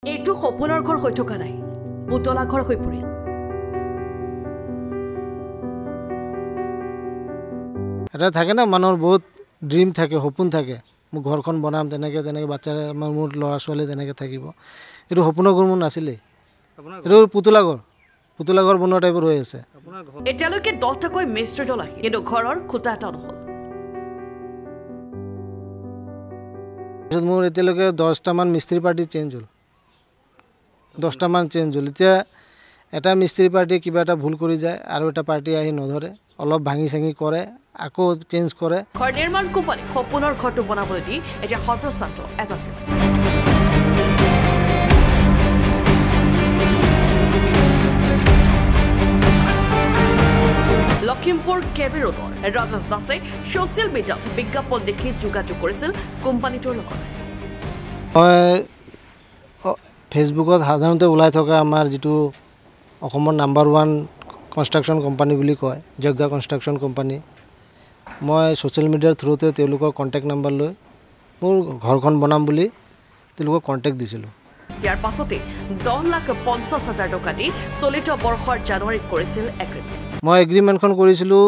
এইটো সপোনৰ ঘৰ হৈ থকা নাই পুতলা ঘৰ হৈ পৰিল এটা থাকে না মানুহৰ বহুত ড্ৰিম থাকে সপোন থাকে মই ঘৰখন বনাম তেনেকে বাচ্চা মোৰ ল'ৰা ছোৱালী তেনেকে থাকিব এইটো সপোনৰ ঘৰ মোৰ নাছিলে এইটো পুতলা ঘৰ বনোৱা টাইপৰ হৈ আছে এতিয়ালৈকে 10টাকৈ মিস্ত্ৰী দল আহি কিন্তু ঘৰৰ খুঁটা এটা নহল মোৰ এতিয়ালৈকে 10টা মান মিস্ত্ৰী পাৰ্টি চেঞ্জ হ'ল 10টা মান চেঞ্জ হ'ল এতিয়া এটা মিস্ত্ৰী পাৰ্টি কিবা এটা ভুল কৰি যায় আৰু এটা পাৰ্টি আহি নধৰে অলপ ভাঙি চাঙি কৰে আকৌ চেঞ্জ কৰে ঘৰ নিৰ্মাণ কোম্পানী সপোনৰ ঘৰটো বনাবলৈ দি এতিয়া সৰ্বশ্ৰান্ত এজন লখিমপুৰ কেবি ৰোডৰ ৰাজেশ দাসে ছ'চিয়েল মিডিয়াত বিজ্ঞাপন দেখি যোগাযোগ কৰিছিল কোম্পানীটোৰ লগত মই ফেচবুকত সাধাৰণতে ওলাই থকা আমাৰ যিটো অসমৰ নাম্বাৰ 1 কনষ্ট্ৰাকশ্যন কোম্পানী বুলি কয় যজ্ঞা কনষ্ট্ৰাকশ্যন কোম্পানী মই ছ'চিয়েল মিডিয়াৰ থ্ৰুতে তেওঁলোকৰ কণ্টেক্ট নাম্বাৰ লৈ মোৰ ঘৰখন বনাম বুলি তেওঁলোকক কণ্টেক্ট দিছিলোঁ ইয়াৰ পাছতে 10,50,000 টকা দি চলিত বৰ্ষৰ জানুৱাৰীত কৰিছিল এগ্ৰিমেণ্ট মই এগ্ৰিমেণ্টখন কৰিছিলোঁ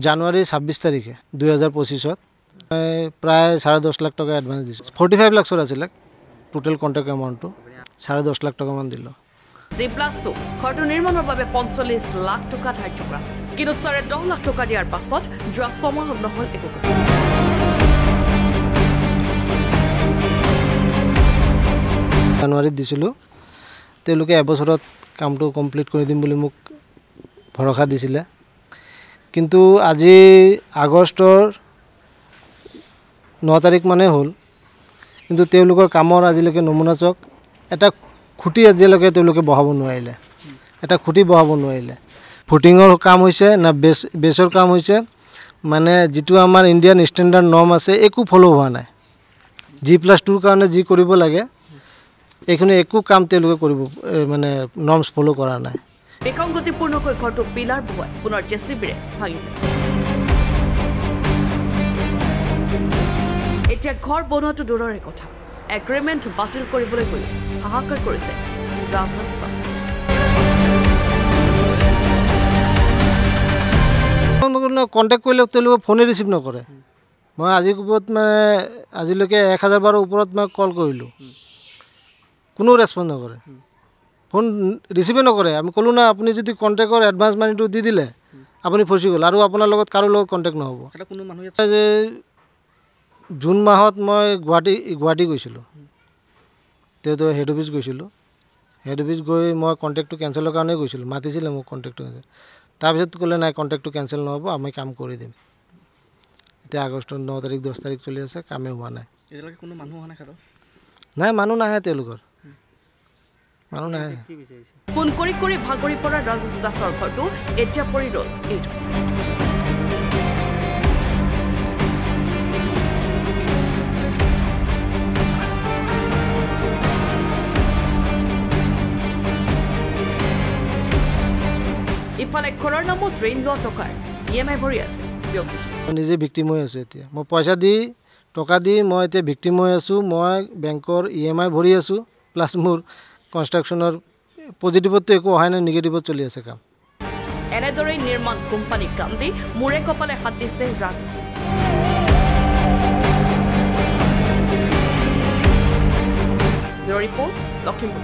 জানুৱাৰী 26 তাৰিখে 2025ত মই প্ৰায় 10.5 লাখ টকা এডভান্স দিছোঁ 45 লাখৰ আছিলে টোটেল কণ্ট্ৰেক্ট এমাউণ্টটো 10.5 লাখ টকামান দিলোঁ জি প্লাছটো ঘৰটো নিৰ্মাণৰ বাবে 45 লাখ টকা ধাৰ্য কৰা হৈছে কিন্তু 10.5 লাখ টকা দিয়াৰ পাছত যোৱা 6 মাহ নহল একো জানুৱাৰীত দিছিলোঁ তেওঁলোকে এবছৰত কামটো কমপ্লিট কৰি দিম বুলি মোক ভৰসা দিছিলে কিন্তু আজি আগষ্টৰ 9 তাৰিখ মানে হ'ল কিন্তু তেওঁলোকৰ কামৰ আজিলৈকে নমুনা চক এটা খুঁটি আজিলৈকে তেওঁলোকে বহাব নোৱাৰিলে এটা খুঁটি বহাব নোৱাৰিলে ফুটিঙৰ কাম হৈছে না বেছৰ কাম হৈছে মানে যিটো আমাৰ ইণ্ডিয়ান ষ্টেণ্ডাৰ্ড নৰ্ম আছে একো ফ'ল' হোৱা নাই G+2 কাৰণে যি কৰিব লাগে এইখিনি একো কাম তেওঁলোকে কৰিব মানে নৰ্মছ ফ'ল' কৰা নাই বিসংগতিপূৰ্ণকৈ ঘৰটো পিলাৰ বহুৱাই পুনৰ জেচিবিৰে ভাঙি এতিয়া ঘৰ বনোৱাটো দূৰৰে কথা এগ্ৰিমেণ্ট বাতিল কৰিবলৈ গৈ হাহাকাৰ কৰিছে ৰাজেশ দাস কণ্টেক্ট কৰিলে তেওঁলোকে ফোনে ৰিচিভ নকৰে মই আজি ওপৰত মানে আজিলৈকে 1000 বাৰৰ ওপৰত মই কল কৰিলোঁ কোনো ৰেছপন্স নকৰে ফোন ৰিচিভে নকৰে আমি ক'লোঁ না আপুনি যদি কণ্টেক্টৰ এডভান্স মানিটো দি দিলে আপুনি ফচি গ'ল আৰু আপোনাৰ লগত কাৰো লগত কণ্টেক্ট নহ'ব কোনো মানুহে যে জুন মাহত মই গুৱাহাটী গৈছিলোঁ তেওঁতো হেড অফিচ গৈছিলোঁ হেড অফিচ গৈ মই কণ্টেক্টটো কেঞ্চেলৰ কাৰণে গৈছিলোঁ মাতিছিলে মোক কণ্টেক্টটো তাৰপিছত ক'লে নাই কণ্টেক্টটো কেঞ্চেল নহ'ব আমি কাম কৰি দিম এতিয়া আগষ্টৰ 9 তাৰিখ 10 তাৰিখ চলি আছে কামেই হোৱা নাই এতিয়ালৈকে কোনো মানুহ অহা নাই মানুহ নাহে তেওঁলোকৰ মানুহ নাহে ফোন কৰি কৰি ভাগৰি পৰা ৰাজেশ দাসৰ ঘৰটো এতিয়া পৰি ৰ'ল এইটো ইফালে ঘৰৰ নামত ঋণ লোৱা টকাৰ EMI ভৰি আছে মই নিজে ভিক্টিম হৈ আছোঁ এতিয়া মই পইচা দি টকা দি মই এতিয়া ভিক্টিম হৈ আছোঁ মই বেংকৰ EMI ভৰি আছোঁ প্লাছ মোৰ কনষ্ট্ৰাকশ্যনৰ পজিটিভততো একো অহাই নাই নিগেটিভত চলি আছে কাম এনেদৰে নিৰ্মাণ কোম্পানী কাম দি মূৰে কপালে হাত দিছে ৰাজেশ দাস ৰিপৰ্ট লখিমপুৰ